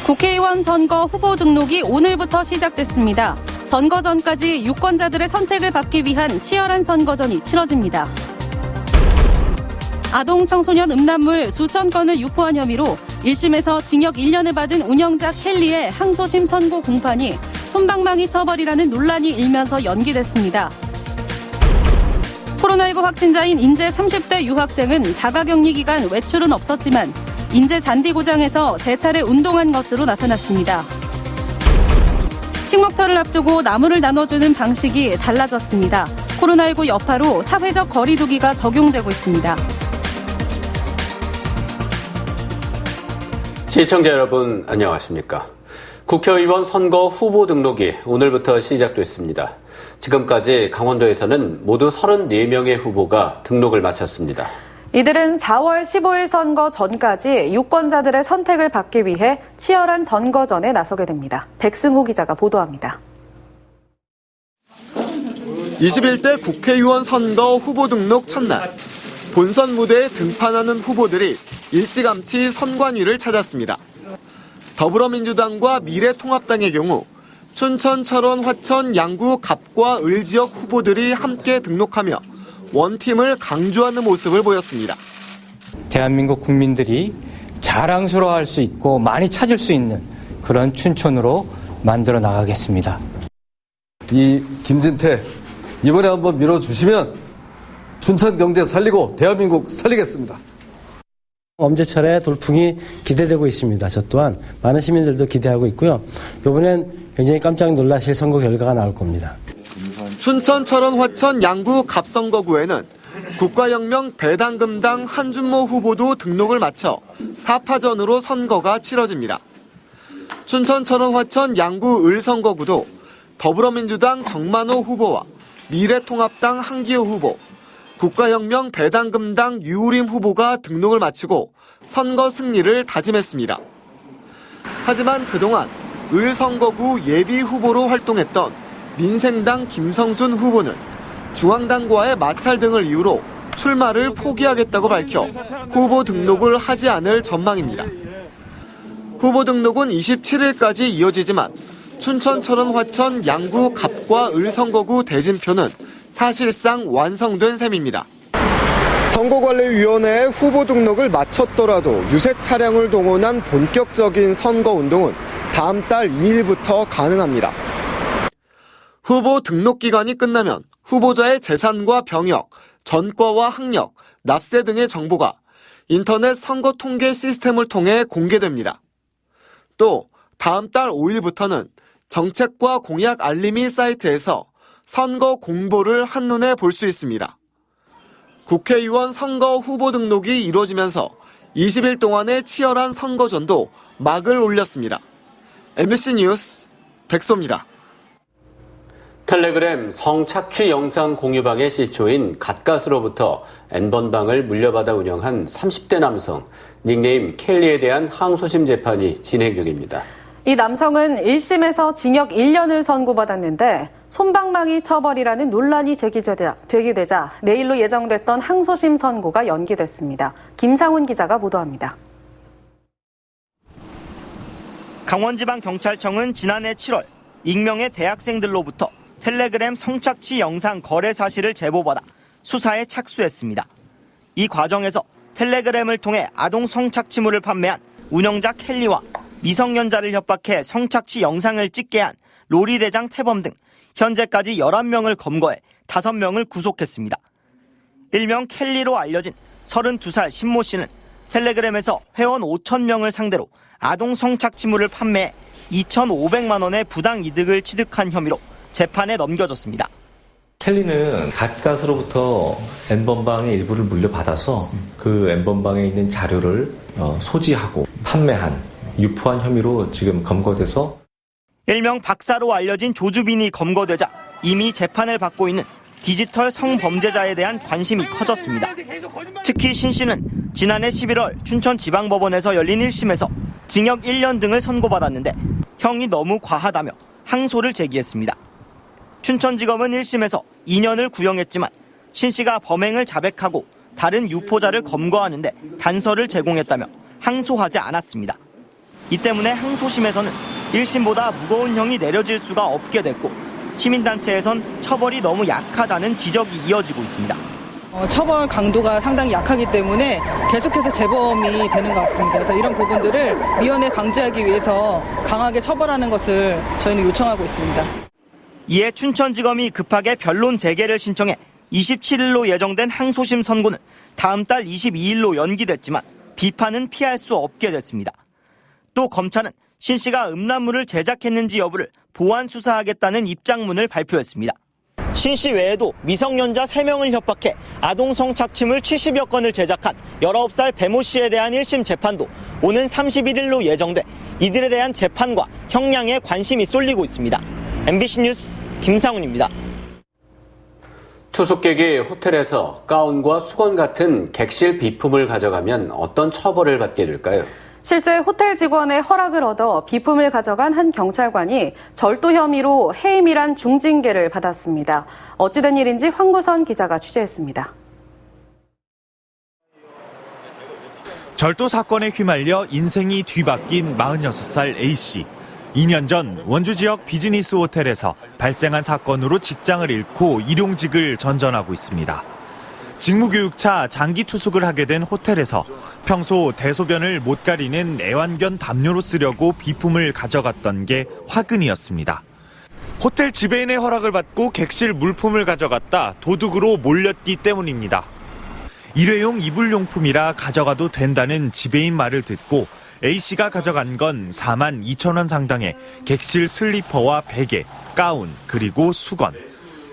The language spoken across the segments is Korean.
국회의원 선거 후보 등록이 오늘부터 시작됐습니다. 선거 전까지 유권자들의 선택을 받기 위한 치열한 선거전이 치러집니다. 아동 청소년 음란물 수천 건을 유포한 혐의로 1심에서 징역 1년을 받은 운영자 켈리의 항소심 선고 공판이 솜방망이 처벌이라는 논란이 일면서 연기됐습니다. 코로나19 확진자인 인제 30대 유학생은 자가격리 기간 외출은 없었지만 인제 잔디 고장에서 세 차례 운동한 것으로 나타났습니다. 식목철을 앞두고 나무를 나눠주는 방식이 달라졌습니다. 코로나19 여파로 사회적 거리 두기가 적용되고 있습니다. 시청자 여러분 안녕하십니까? 국회의원 선거 후보 등록이 오늘부터 시작됐습니다. 지금까지 강원도에서는 모두 34명의 후보가 등록을 마쳤습니다. 이들은 4월 15일 선거 전까지 유권자들의 선택을 받기 위해 치열한 선거전에 나서게 됩니다. 백승호 기자가 보도합니다. 21대 국회의원 선거 후보 등록 첫날, 본선 무대에 등판하는 후보들이 일찌감치 선관위를 찾았습니다. 더불어민주당과 미래통합당의 경우 춘천, 철원, 화천, 양구, 갑과 을 지역 후보들이 함께 등록하며 원팀을 강조하는 모습을 보였습니다. 대한민국 국민들이 자랑스러워할 수 있고 많이 찾을 수 있는 그런 춘천으로 만들어 나가겠습니다. 이 김진태 이번에 한번 밀어주시면 춘천 경제 살리고 대한민국 살리겠습니다. 엄지철의 돌풍이 기대되고 있습니다. 저 또한 많은 시민들도 기대하고 있고요. 이번엔 굉장히 깜짝 놀라실 선거 결과가 나올 겁니다. 춘천, 철원, 화천, 양구, 갑선거구에는 국가혁명 배당금당 한준모 후보도 등록을 마쳐 4파전으로 선거가 치러집니다. 춘천, 철원, 화천, 양구, 을 선거구도 더불어민주당 정만호 후보와 미래통합당 한기호 후보, 국가혁명 배당금당 유우림 후보가 등록을 마치고 선거 승리를 다짐했습니다. 하지만 그동안 을 선거구 예비 후보로 활동했던 민생당 김성준 후보는 중앙당과의 마찰 등을 이유로 출마를 포기하겠다고 밝혀 후보 등록을 하지 않을 전망입니다. 후보 등록은 27일까지 이어지지만 춘천, 철원, 화천, 양구, 갑과 을 선거구 대진표는 사실상 완성된 셈입니다. 선거관리위원회의 후보 등록을 마쳤더라도 유세 차량을 동원한 본격적인 선거운동은 다음 달 2일부터 가능합니다. 후보 등록 기간이 끝나면 후보자의 재산과 병역, 전과와 학력, 납세 등의 정보가 인터넷 선거 통계 시스템을 통해 공개됩니다. 또 다음 달 5일부터는 정책과 공약 알림이 사이트에서 선거 공보를 한눈에 볼 수 있습니다. 국회의원 선거 후보 등록이 이루어지면서 20일 동안의 치열한 선거전도 막을 올렸습니다. MBC 뉴스 백소입니다. 텔레그램 성착취 영상 공유방의 시초인 갓갓으로부터 N번방을 물려받아 운영한 30대 남성, 닉네임 켈리에 대한 항소심 재판이 진행 중입니다. 이 남성은 1심에서 징역 1년을 선고받았는데 솜방망이 처벌이라는 논란이 제기되자 내일로 예정됐던 항소심 선고가 연기됐습니다. 김상훈 기자가 보도합니다. 강원지방경찰청은 지난해 7월 익명의 대학생들로부터 텔레그램 성착취 영상 거래 사실을 제보받아 수사에 착수했습니다. 이 과정에서 텔레그램을 통해 아동 성착취물을 판매한 운영자 켈리와 미성년자를 협박해 성착취 영상을 찍게 한 로리 대장 태범 등 현재까지 11명을 검거해 5명을 구속했습니다. 일명 켈리로 알려진 32살 신모 씨는 텔레그램에서 회원 5,000명을 상대로 아동 성착취물을 판매해 2,500만 원의 부당 이득을 취득한 혐의로 재판에 넘겨졌습니다. 켈리는 갓갓으로부터 N번방의 일부를 물려받아서 그 N번방에 있는 자료를 소지하고 판매한, 유포한 혐의로 지금 검거돼서 일명 박사로 알려진 조주빈이 검거되자 이미 재판을 받고 있는 디지털 성범죄자에 대한 관심이 커졌습니다. 특히 신 씨는 지난해 11월 춘천지방법원에서 열린 1심에서 징역 1년 등을 선고받았는데 형이 너무 과하다며 항소를 제기했습니다. 춘천지검은 1심에서 2년을 구형했지만 신 씨가 범행을 자백하고 다른 유포자를 검거하는데 단서를 제공했다며 항소하지 않았습니다. 이 때문에 항소심에서는 1심보다 무거운 형이 내려질 수가 없게 됐고 시민단체에선 처벌이 너무 약하다는 지적이 이어지고 있습니다. 처벌 강도가 상당히 약하기 때문에 계속해서 재범이 되는 것 같습니다. 그래서 이런 부분들을 미연에 방지하기 위해서 강하게 처벌하는 것을 저희는 요청하고 있습니다. 이에 춘천지검이 급하게 변론 재개를 신청해 27일로 예정된 항소심 선고는 다음 달 22일로 연기됐지만 비판은 피할 수 없게 됐습니다. 또 검찰은 신 씨가 음란물을 제작했는지 여부를 보완 수사하겠다는 입장문을 발표했습니다. 신 씨 외에도 미성년자 3명을 협박해 아동 성착취물 70여 건을 제작한 19살 배모 씨에 대한 1심 재판도 오는 31일로 예정돼 이들에 대한 재판과 형량에 관심이 쏠리고 있습니다. MBC 뉴스 김상훈입니다. 투숙객이 호텔에서 가운과 수건 같은 객실 비품을 가져가면 어떤 처벌을 받게 될까요? 실제 호텔 직원의 허락을 얻어 비품을 가져간 한 경찰관이 절도 혐의로 해임이란 중징계를 받았습니다. 어찌된 일인지 황구선 기자가 취재했습니다. 절도 사건에 휘말려 인생이 뒤바뀐 46살 A씨. 2년 전 원주 지역 비즈니스 호텔에서 발생한 사건으로 직장을 잃고 일용직을 전전하고 있습니다. 직무교육차 장기 투숙을 하게 된 호텔에서 평소 대소변을 못 가리는 애완견 담요로 쓰려고 비품을 가져갔던 게 화근이었습니다. 호텔 지배인의 허락을 받고 객실 물품을 가져갔다 도둑으로 몰렸기 때문입니다. 일회용 이불용품이라 가져가도 된다는 지배인 말을 듣고 A씨가 가져간 건 4만 2천 원 상당의 객실 슬리퍼와 베개, 가운, 그리고 수건.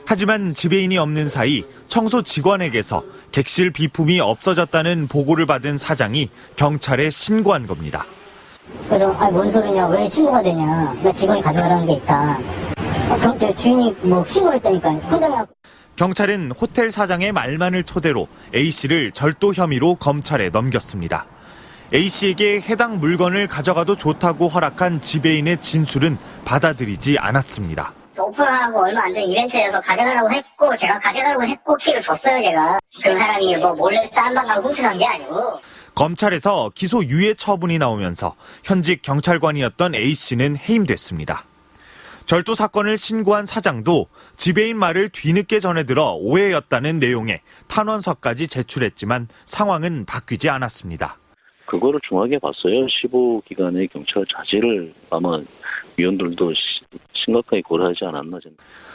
하지만 지배인이 없는 사이 청소 직원에게서 객실 비품이 없어졌다는 보고를 받은 사장이 경찰에 신고한 겁니다. 그래서 뭔 소리냐, 왜 신고가 되냐, 나 직원이 가져가라는 게 있다. 경찰 주인이 신고를 했다니까 황당해갖고. 경찰은 호텔 사장의 말만을 토대로 A씨를 절도 혐의로 검찰에 넘겼습니다. A씨에게 해당 물건을 가져가도 좋다고 허락한 지배인의 진술은 받아들이지 않았습니다. 오픈하고 얼마 안 된 이벤트에서 가져가라고 했고 제가 가져가라고 했고 키를 줬어요. 제가 그 사람이 몰래 딴 방 가고 훔쳐간 게 아니고. 검찰에서 기소 유예 처분이 나오면서 현직 경찰관이었던 A씨는 해임됐습니다. 절도 사건을 신고한 사장도 지배인 말을 뒤늦게 전해들어 오해였다는 내용의 탄원서까지 제출했지만 상황은 바뀌지 않았습니다. 그거를 중하게 봤어요. 15기간의 경찰 자질을 아마 위원들도 심각하게 고려하지 않았나.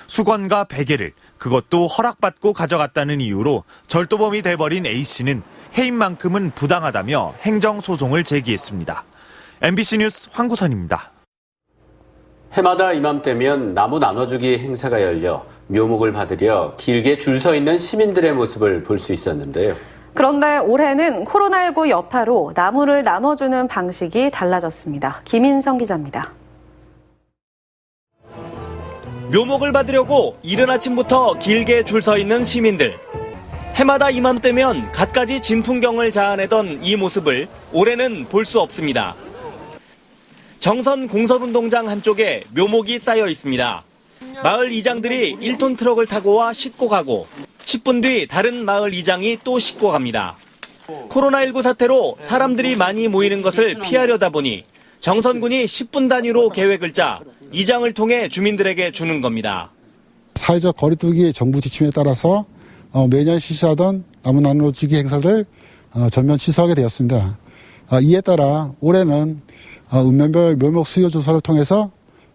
수건과 베개를 그것도 허락받고 가져갔다는 이유로 절도범이 돼버린 A씨는 해임만큼은 부당하다며 행정소송을 제기했습니다. MBC 뉴스 황구선입니다. 해마다 이맘때면 나무 나눠주기 행사가 열려 묘목을 받으려 길게 줄 서 있는 시민들의 모습을 볼 수 있었는데요. 그런데 올해는 코로나19 여파로 나무를 나눠주는 방식이 달라졌습니다. 김인성 기자입니다. 묘목을 받으려고 이른 아침부터 길게 줄 서 있는 시민들. 해마다 이맘때면 갖가지 진풍경을 자아내던 이 모습을 올해는 볼 수 없습니다. 정선 공설운동장 한쪽에 묘목이 쌓여 있습니다. 마을 이장들이 1톤 트럭을 타고 와 싣고 가고 10분 뒤 다른 마을 이장이 또 싣고 갑니다. 코로나19 사태로 사람들이 많이 모이는 것을 피하려다 보니 정선군이 10분 단위로 계획을 짜 이장을 통해 주민들에게 주는 겁니다. 사회적 거리두기 정부 지침에 따라서 매년 실시하던 나무 나눠주기 행사를 전면 취소하게 되었습니다. 이에 따라 올해는 읍면별 묘목 수요 조사를 통해서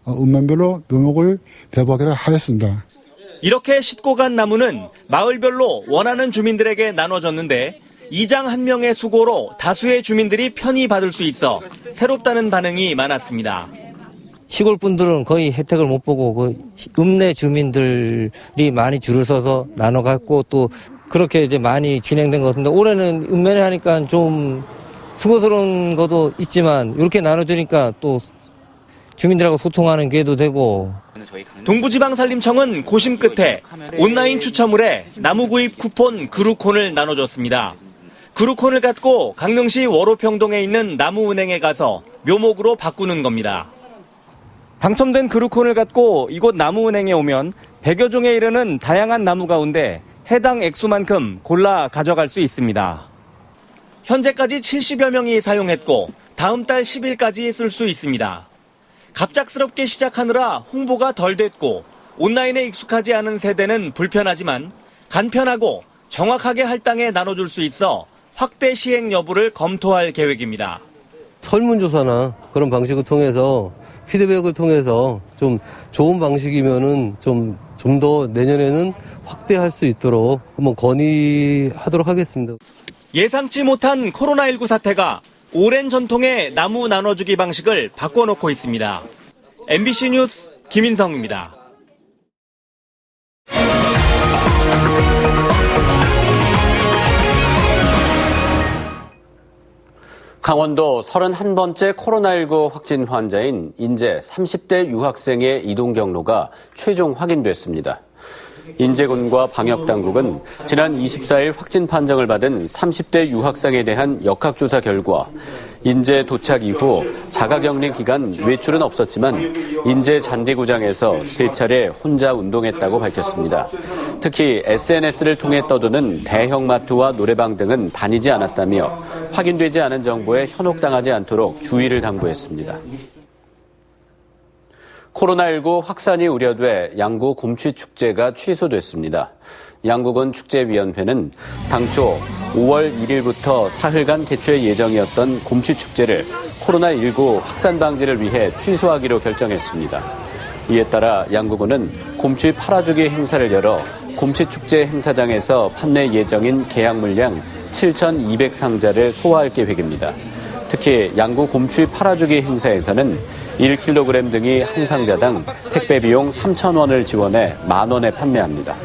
읍면별로 묘목을 배부하기로 하였습니다. 이렇게 싣고 간 나무는 마을별로 원하는 주민들에게 나눠졌는데 이장 한 명의 수고로 다수의 주민들이 편히 받을 수 있어 새롭다는 반응이 많았습니다. 시골 분들은 거의 혜택을 못 보고 읍내 주민들이 많이 줄을 서서 나눠 갖고 또 그렇게 이제 많이 진행된 것 같은데 올해는 읍면에 하니까 좀 수고스러운 것도 있지만 이렇게 나눠주니까 또 주민들하고 소통하는 기회도 되고. 동부지방산림청은 고심 끝에 온라인 추첨을에 나무 구입 쿠폰 그루콘을 나눠줬습니다. 그루콘을 갖고 강릉시 월호평동에 있는 나무은행에 가서 묘목으로 바꾸는 겁니다. 당첨된 그루콘을 갖고 이곳 나무은행에 오면 100여 종에 이르는 다양한 나무 가운데 해당 액수만큼 골라 가져갈 수 있습니다. 현재까지 70여 명이 사용했고 다음 달 10일까지 쓸 수 있습니다. 갑작스럽게 시작하느라 홍보가 덜 됐고 온라인에 익숙하지 않은 세대는 불편하지만 간편하고 정확하게 할당에 나눠줄 수 있어 확대 시행 여부를 검토할 계획입니다. 설문조사나 그런 방식을 통해서 피드백을 통해서 좀 좋은 방식이면은 좀 더 내년에는 확대할 수 있도록 한번 건의하도록 하겠습니다. 예상치 못한 코로나19 사태가 오랜 전통의 나무 나눠주기 방식을 바꿔놓고 있습니다. MBC 뉴스 김인성입니다. 강원도 31번째 코로나19 확진 환자인 인제 30대 유학생의 이동 경로가 최종 확인됐습니다. 인제군과 방역당국은 지난 24일 확진 판정을 받은 30대 유학생에 대한 역학조사 결과 인제 도착 이후 자가격리 기간 외출은 없었지만 인제 잔디구장에서 3차례 혼자 운동했다고 밝혔습니다. 특히 SNS를 통해 떠도는 대형마트와 노래방 등은 다니지 않았다며 확인되지 않은 정보에 현혹당하지 않도록 주의를 당부했습니다. 코로나19 확산이 우려돼 양구 곰취축제가 취소됐습니다. 양구군 축제위원회는 당초 5월 1일부터 사흘간 개최 예정이었던 곰취축제를 코로나19 확산 방지를 위해 취소하기로 결정했습니다. 이에 따라 양구군은 곰취 팔아주기 행사를 열어 곰취축제 행사장에서 판매 예정인 계약 물량 7,200상자를 소화할 계획입니다. 특히 양구 곰취 팔아주기 행사에서는 1kg 등이 한 상자당 택배 비용 3,000원을 지원해 10,000원에 판매합니다.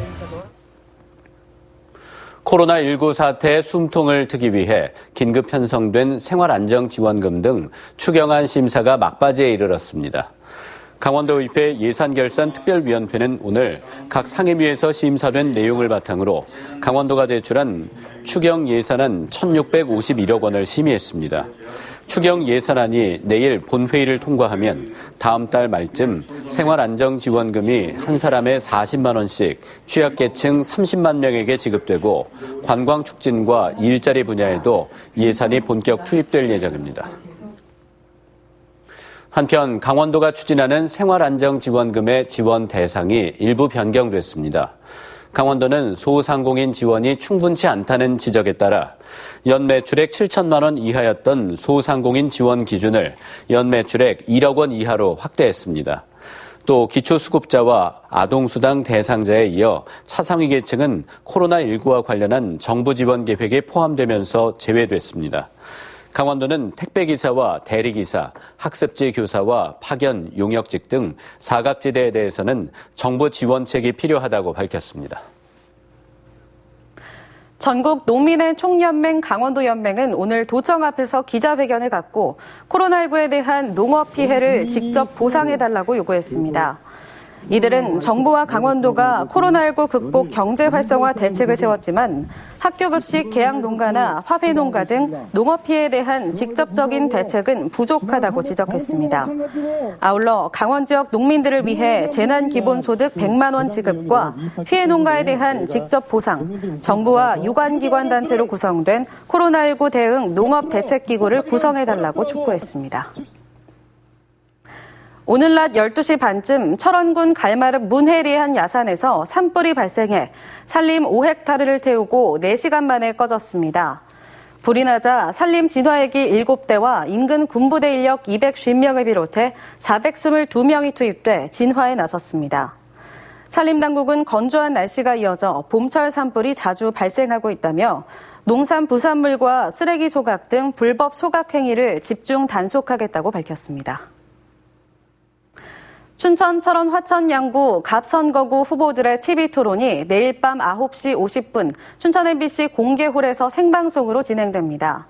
코로나19 사태의 숨통을 트기 위해 긴급 편성된 생활안정지원금 등 추경안 심사가 막바지에 이르렀습니다. 강원도의회 예산결산특별위원회는 오늘 각 상임위에서 심사된 내용을 바탕으로 강원도가 제출한 추경 예산안 1,651억 원을 심의했습니다. 추경 예산안이 내일 본회의를 통과하면 다음 달 말쯤 생활안정지원금이 한 사람에 40만 원씩 취약계층 30만 명에게 지급되고 관광촉진과 일자리 분야에도 예산이 본격 투입될 예정입니다. 한편 강원도가 추진하는 생활안정지원금의 지원 대상이 일부 변경됐습니다. 강원도는 소상공인 지원이 충분치 않다는 지적에 따라 연매출액 7천만 원 이하였던 소상공인 지원 기준을 연매출액 1억 원 이하로 확대했습니다. 또 기초수급자와 아동수당 대상자에 이어 차상위 계층은 코로나19와 관련한 정부 지원 계획에 포함되면서 제외됐습니다. 강원도는 택배기사와 대리기사, 학습지 교사와 파견, 용역직 등 사각지대에 대해서는 정부 지원책이 필요하다고 밝혔습니다. 전국 농민의 총연맹 강원도연맹은 오늘 도청 앞에서 기자회견을 갖고 코로나19에 대한 농업 피해를 직접 보상해달라고 요구했습니다. 이들은 정부와 강원도가 코로나19 극복 경제 활성화 대책을 세웠지만 학교급식 계양농가나 화훼농가 등 농업 피해에 대한 직접적인 대책은 부족하다고 지적했습니다. 아울러 강원 지역 농민들을 위해 재난기본소득 100만 원 지급과 피해 농가에 대한 직접 보상, 정부와 유관기관 단체로 구성된 코로나19 대응 농업대책기구를 구성해달라고 촉구했습니다. 오늘 낮 12시 반쯤 철원군 갈마릅 문해리한 야산에서 산불이 발생해 산림 5헥타르를 태우고 4시간 만에 꺼졌습니다. 불이 나자 산림 진화헬기 7대와 인근 군부대 인력 250명을 비롯해 422명이 투입돼 진화에 나섰습니다. 산림당국은 건조한 날씨가 이어져 봄철 산불이 자주 발생하고 있다며 농산 부산물과 쓰레기 소각 등 불법 소각 행위를 집중 단속하겠다고 밝혔습니다. 춘천, 철원, 화천, 양구, 갑선거구 후보들의 TV토론이 내일 밤 9시 50분 춘천 MBC 공개홀에서 생방송으로 진행됩니다.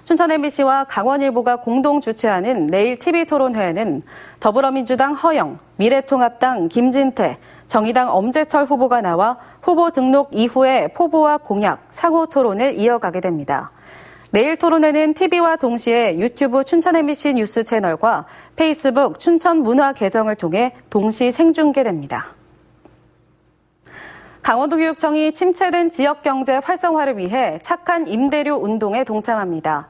춘천 MBC와 강원일보가 공동 주최하는 내일 TV토론회에는 더불어민주당 허영, 미래통합당 김진태, 정의당 엄재철 후보가 나와 후보 등록 이후의 포부와 공약, 상호 토론을 이어가게 됩니다. 내일 토론회는 TV와 동시에 유튜브 춘천 MBC 뉴스 채널과 페이스북 춘천 문화 계정을 통해 동시 생중계됩니다. 강원도교육청이 침체된 지역경제 활성화를 위해 착한 임대료 운동에 동참합니다.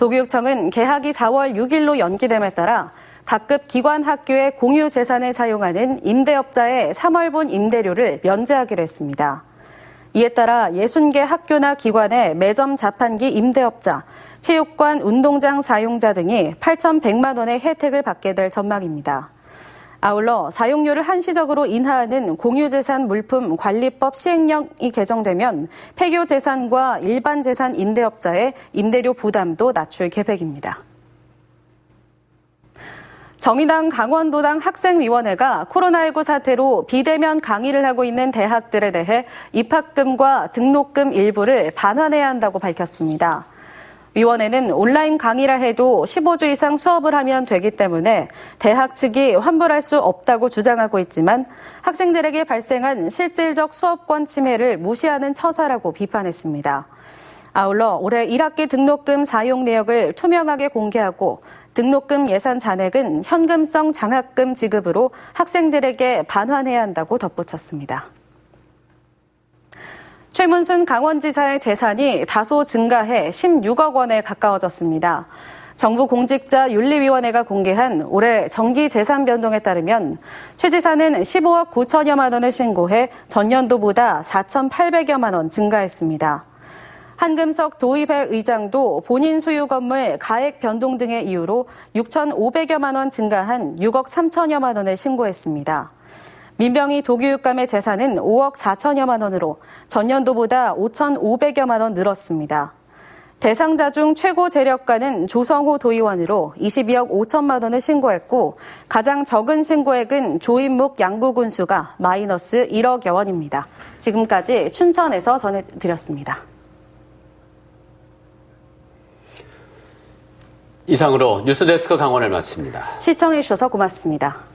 도교육청은 개학이 4월 6일로 연기됨에 따라 각급 기관 학교의 공유 재산을 사용하는 임대업자의 3월분 임대료를 면제하기로 했습니다. 이에 따라 60개 학교나 기관의 매점 자판기 임대업자, 체육관, 운동장 사용자 등이 8,100만 원의 혜택을 받게 될 전망입니다. 아울러 사용료를 한시적으로 인하하는 공유재산 물품 관리법 시행령이 개정되면 폐교재산과 일반 재산 임대업자의 임대료 부담도 낮출 계획입니다. 정의당 강원도당 학생위원회가 코로나19 사태로 비대면 강의를 하고 있는 대학들에 대해 입학금과 등록금 일부를 반환해야 한다고 밝혔습니다. 위원회는 온라인 강의라 해도 15주 이상 수업을 하면 되기 때문에 대학 측이 환불할 수 없다고 주장하고 있지만 학생들에게 발생한 실질적 수업권 침해를 무시하는 처사라고 비판했습니다. 아울러 올해 1학기 등록금 사용 내역을 투명하게 공개하고 등록금 예산 잔액은 현금성 장학금 지급으로 학생들에게 반환해야 한다고 덧붙였습니다. 최문순 강원지사의 재산이 다소 증가해 16억 원에 가까워졌습니다. 정부 공직자윤리위원회가 공개한 올해 정기 재산 변동에 따르면 최 지사는 15억 9천여만 원을 신고해 전년도보다 4,800여만 원 증가했습니다. 한금석 도의회 의장도 본인 소유 건물 가액 변동 등의 이유로 6,500여만 원 증가한 6억 3천여만 원을 신고했습니다. 민병희 도교육감의 재산은 5억 4천여만 원으로 전년도보다 5,500여만 원 늘었습니다. 대상자 중 최고 재력가는 조성호 도의원으로 22억 5천만 원을 신고했고 가장 적은 신고액은 조인묵 양구군수가 마이너스 1억여 원입니다. 지금까지 춘천에서 전해드렸습니다. 이상으로 뉴스데스크 강원을 마칩니다. 시청해주셔서 고맙습니다.